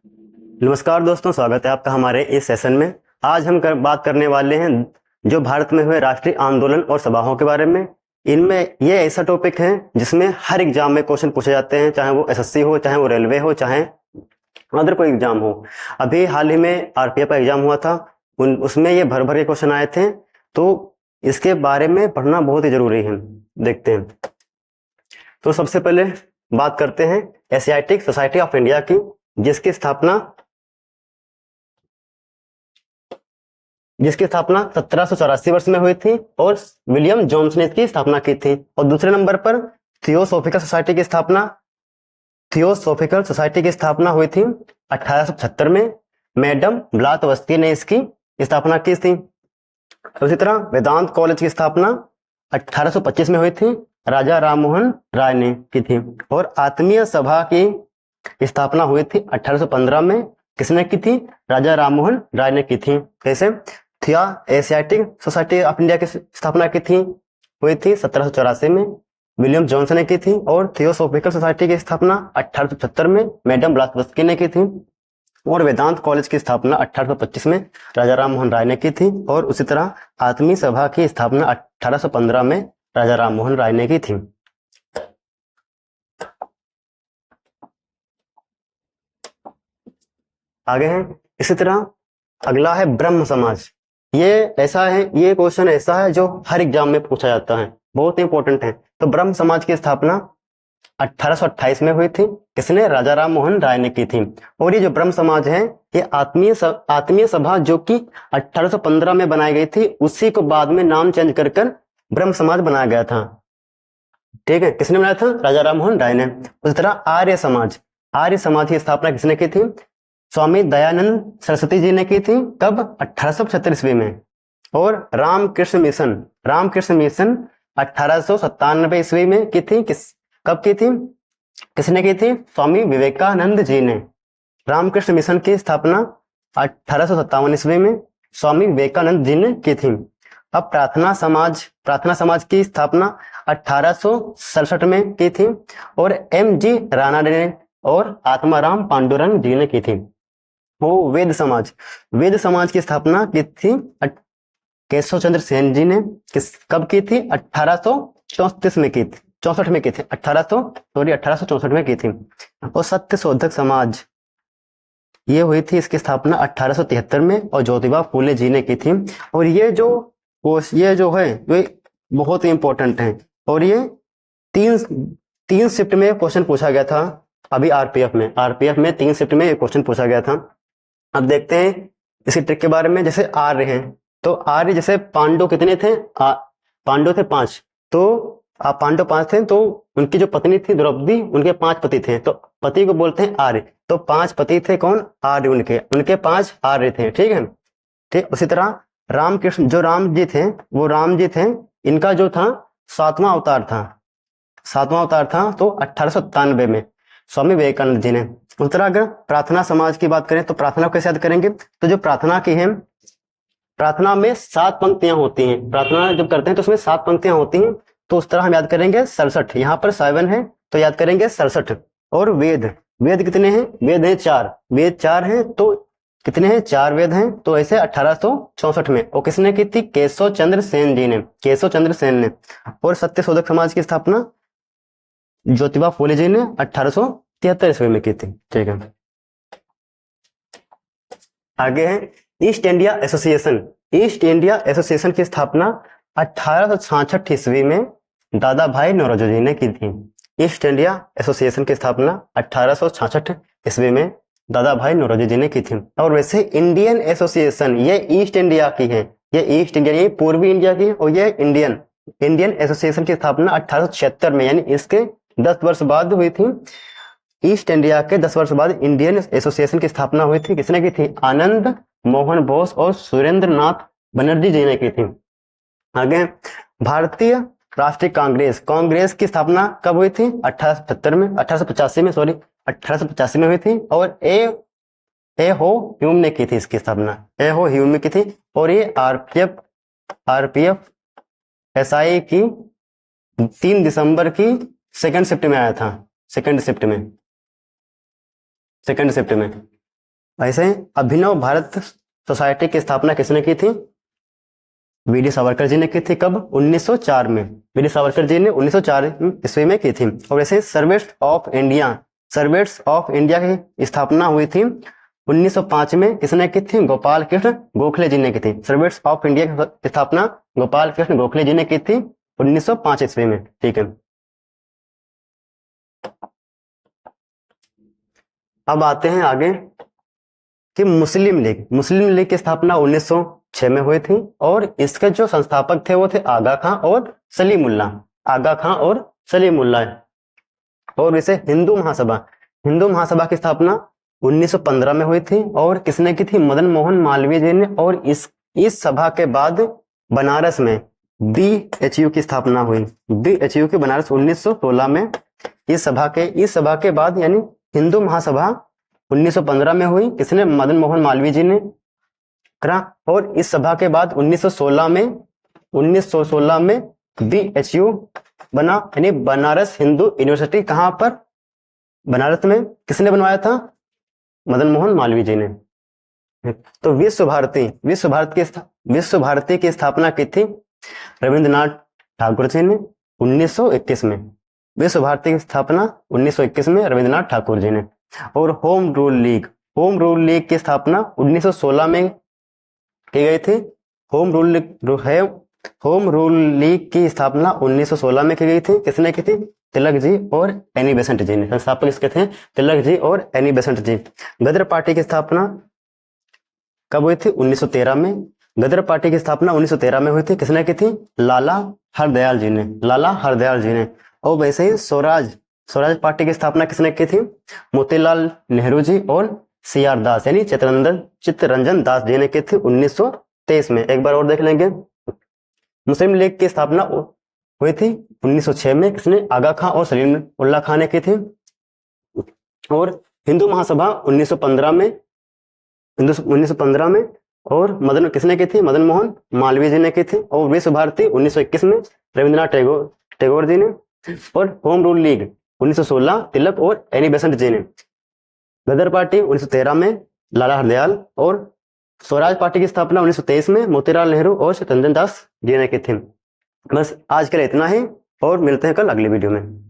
नमस्कार दोस्तों, स्वागत है आपका हमारे इस सेशन में। आज हम बात करने वाले हैं जो भारत में हुए राष्ट्रीय आंदोलन और सभाओं के बारे में। इनमें ये ऐसा टॉपिक है जिसमें हर एग्जाम में क्वेश्चन पूछे जाते हैं, चाहे वो एसएससी हो, चाहे वो रेलवे हो, चाहे अदर कोई एग्जाम हो। अभी हाल ही में आरपीएफ का एग्जाम हुआ था, उसमें ये भर भर के क्वेश्चन आए थे, तो इसके बारे में पढ़ना बहुत ही जरूरी है। देखते हैं। तो सबसे पहले बात करते हैं एशियाटिक सोसाइटी ऑफ इंडिया की, जिसकी स्थापना 1784 वर्ष में हुई थी और विलियम जोन्स ने इसकी स्थापना की थी। और दूसरे नंबर पर थियोसोफिकल सोसाइटी की स्थापना हुई थी 1876 में। मैडम ब्लातवस्की ने इसकी स्थापना की थी। उसी तरह वेदांत कॉलेज की स्थापना 1825 में हुई थी, राजा राममोहन राय ने की थी। और आत्मीय सभा की स्थापना हुई थी 1815 में। किसने की थी? राजा राममोहन राय ने की थी। कैसे? थिया एशियाटिक सोसाइटी ऑफ इंडिया की स्थापना की थी हुई थी 1784 में, विलियम जॉन्सन ने की थी। और थियोसोफिकल सोसाइटी की स्थापना 1876 में मैडम ब्लातवस्की ने की थी। और वेदांत कॉलेज की स्थापना 1825 में राजा राममोहन राय ने की थी। और उसी तरह आत्मीय सभा की स्थापना 1815 में राजा राममोहन राय ने की थी। आगे हैं। इसी तरह अगला है ब्रह्म समाज। ये क्वेश्चन ऐसा है जो हर एग्जाम में पूछा जाता है, बहुत इंपॉर्टेंट है। तो ब्रह्म समाज की स्थापना 1828 में हुई थी। किसने? राजा राममोहन राय ने की थी। और ये जो ब्रह्म समाज है, ये आत्मीय सभा जो कि 1815 में बनाई गई थी, उसी को बाद में नाम चेंज कर ब्रह्म समाज बनाया गया था। ठीक है, किसने बनाया था? राजा राममोहन राय ने। उसी तरह आर्य समाज की स्थापना किसने की थी? स्वामी दयानंद सरस्वती जी ने की थी। कब? 1875 ईस्वी में। और रामकृष्ण मिशन 1897 ईस्वी में की थी। कब की थी? किसने की थी? स्वामी विवेकानंद जी ने। रामकृष्ण मिशन की स्थापना 1857 ईस्वी में स्वामी विवेकानंद जी ने की थी। अब प्रार्थना समाज की स्थापना 1867 में की थी और एम.जी. राणा ने और आत्माराम पांडुरंग जी ने की थी। वो वेद समाज की स्थापना की थी केशव चंद्र सेन जी ने। कब की थी? 1864 में की थी, 64 में की थी, 1864 में की थी। और सत्य शोधक समाज, ये हुई थी इसकी स्थापना 1873 में और ज्योतिबा फूले जी ने की थी। और ये जो है वे बहुत ही इंपॉर्टेंट है। और ये तीन शिफ्ट में क्वेश्चन पूछा गया था। अभी आरपीएफ में 3 शिफ्ट में क्वेश्चन पूछा गया था। अब देखते हैं इसी ट्रिक के बारे में। जैसे आर्य हैं, तो आर्य जैसे पांडव कितने थे? पांडव थे 5। तो पांडव 5 थे, तो उनकी जो पत्नी थी द्रौपदी, उनके 5 पति थे, तो पति को बोलते हैं आर्य। तो 5 पति थे कौन? आर्य। उनके 5 आर्य थे। ठीक है, ठीक। उसी तरह रामकृष्ण जो राम जी थे, इनका जो था 7वां अवतार था, तो 1897 में स्वामी विवेकानंद जी ने। उस तरह अगर प्रार्थना समाज की बात करें तो प्रार्थना कैसे याद करेंगे? तो जो प्रार्थना की है, प्रार्थना में 7 पंक्तियां होती हैं। प्रार्थना जब करते हैं तो उसमें 7 पंक्तियां होती हैं, तो उस तरह हम याद करेंगे 67। यहाँ पर 7 है तो याद करेंगे 67। और वेद कितने हैं? वेद हैं 4। वेद 4 हैं, तो कितने हैं? 4 वेद हैं। तो ऐसे 1864 में। और किसने की थी? केशव चंद्र सेन ने। और सत्य शोधक समाज की स्थापना ज्योतिबा फूले जी ने 1873 ईस्वी में की थी। ठीक है, आगे है ईस्ट इंडिया एसोसिएशन की स्थापना 1866 ईस्वी में दादा भाई नौरोजी जी ने की थी। ईस्ट इंडिया एसोसिएशन की स्थापना 1866 ईस्वी में दादा भाई नौरोजी जी ने की थी। और वैसे इंडियन एसोसिएशन ये ईस्ट इंडिया की है, ये पूर्वी इंडिया की है। और ये इंडियन एसोसिएशन की स्थापना 1876 में, यानी इसके 10 वर्ष बाद हुई थी। ईस्ट इंडिया के 10 वर्ष बाद इंडियन एसोसिएशन की स्थापना हुई थी। किसने की थी? आनंद मोहन बोस और सुरेंद्र नाथ बनर्जी जी ने की थी। आगे भारतीय राष्ट्रीय कांग्रेस की स्थापना कब हुई थी? 1885 में हुई थी। और ए हो ह्यूम ने की थी इसकी स्थापना। ने की थी। और ये आरपीएफ एसआई की 3 दिसंबर की सेकंड शिफ्ट में आया था। सेकंड शिफ्ट में ऐसे ही अभिनव भारत सोसाइटी की स्थापना किसने की थी? वीडी सावरकर जी ने की थी। कब? 1904 में। वीडी सावरकर जी ने 1904 ईस्वी में की थी। और ऐसे सर्वेंट्स ऑफ इंडिया की स्थापना हुई थी 1905 में। किसने की थी? गोपाल कृष्ण गोखले जी ने की थी। सर्वेंट्स ऑफ इंडिया की स्थापना गोपाल कृष्ण गोखले जी ने की थी 1905 ईस्वी में। ठीक है, अब आते हैं आगे कि मुस्लिम लीग की स्थापना 1906 में हुई थी और इसके जो संस्थापक थे वो थे आगा खां और सलीमुल्लाह। और इसे हिंदू महासभा की स्थापना 1915 में हुई थी और किसने की थी? मदन मोहन मालवीय जी ने। और इस सभा के बाद बनारस में BHU की स्थापना हुई। BHU की बनारस 1916 में। इस सभा के बाद यानी हिंदू महासभा 1915 में हुई। किसने? मदन मोहन मालवीय जी ने करा। और इस सभा के बाद 1916 में BHU बना, यानी बनारस हिंदू यूनिवर्सिटी। कहां पर? बनारस में। किसने बनवाया था? मदन मोहन मालवीय जी ने। तो विश्व भारती की स्थापना की थी रविंद्रनाथ ठाकुर जी ने 1921 में। विश्व भारती की स्थापना 1921 में रविंद्रनाथ ठाकुर जी ने। और होम रूल लीग की स्थापना 1916 में की गई थी। होम रूल लीग की स्थापना 1916 में की गई थी। किसने की थी? तिलक जी और एनी बेसेंट जी ने। संस्थापक किसके थे? तिलक जी और एनी बेसेंट जी। गदर पार्टी की स्थापना कब हुई थी? 1913 में। गदर पार्टी की स्थापना 1913 में हुई थी। किसने की थी? लाला हरदयाल जी ने। और वैसे ही स्वराज पार्टी की स्थापना किसने की थी? मोतीलाल नेहरू जी और CR दास यानी चित्तरंजन दास जी ने की थी 1923 में। एक बार और देख लेंगे। मुस्लिम लीग की स्थापना हुई थी 1906 में। किसने? आगा खां और सलीमुल्लाह खां ने की थी। और हिंदू महासभा 1915 में। और किसने की थी? मदन मोहन मालवीय जी ने की थी। और विश्व भारती 1921 में रविंद्रनाथ टैगोर जी ने। और होम रूल लीग 1916 तिलक और एनी बेसेंट जी ने। गदर पार्टी 1913 में लाला हरदयाल। और स्वराज पार्टी की स्थापना 1923 में मोतीलाल नेहरू और चित्तरंजन दास जी ने की थी। बस आज के लिए इतना ही और मिलते हैं कल अगली वीडियो में।